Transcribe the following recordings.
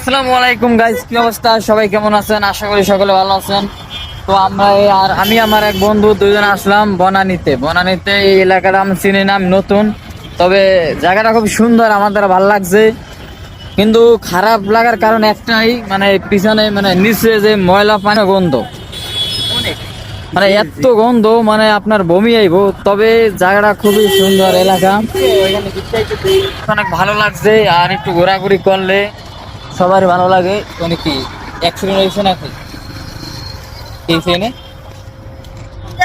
আসসালামু আলাইকুম গাইস, কি অবস্থা? সবাই কেমন আছেন? আশা করি সকলে ভালো আছেন। তো আমি আমার এক বন্ধু দুইজন আসলাম বনানীতে। এই এলাকাটা আমি চিনি না, আমি নতুন। তবে জায়গাটা খুব সুন্দর, আমাদের ভালো লাগছে। কিন্তু খারাপ লাগার কারণ একটাই, মানে পিছনে মানে নিচে যে ময়লা পানি গন্ধ, মানে এত গন্ধ, মানে আপনার বমি আইবো। তবে জায়গাটা খুবই সুন্দর এলাকা, অনেক ভালো লাগছে। আর একটু ঘোরাঘুরি করলে সবার ভালো লাগে। মানে কি অ্যাক্সিডেন্ট হয়েছে নাকি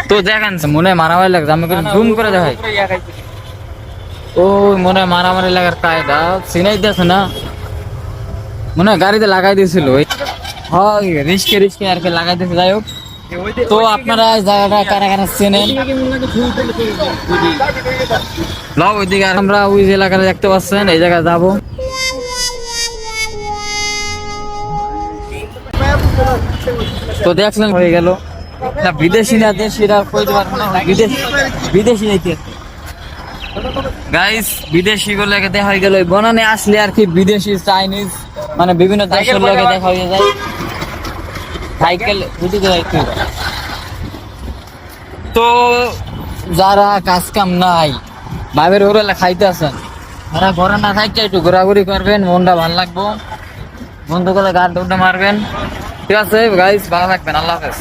তো দেখেন, মনে হয় মারামারি লাগছে। আমি জুম করে দেখাই, ও মনে হয় মারামারি লাগার কায়দা চিনাই দিয়েছে না, মনে হয় গাড়িতে লাগাই দিয়েছিল। হয় রিস্কে আর কি লাগাই দিয়েছে। যাই হোক, তো আপনারা জায়গাটা কারা কারা চেনেন লাও ওইদিকে। আমরা ওই যে এলাকাটা দেখতে পাচ্ছেন, এই জায়গায় যাবো। তো দেখলেন হয়ে গেল না, বিদেশি না দেশিরা কইতে পারবো না, বিদেশি নাকি গাইস। বিদেশি গুলো দেখা হয়ে গেল বনানে আসলে আর কি, বিদেশি চাইনিজ মানে বিভিন্ন দেশের লোকে দেখা হয়ে যায়। সাইকেল তো যারা কাজ কাম নাই, ভাবের ওরা খাইতে আছেন, তারা ঘরে না থাকতে একটু ঘোরাঘুরি করবেন, মনটা ভালো লাগবো। বন্ধু করে গান মারবেন। ঠিক আছে গাইস, ভালো থাকবেন, আল্লাহ হাফেজ।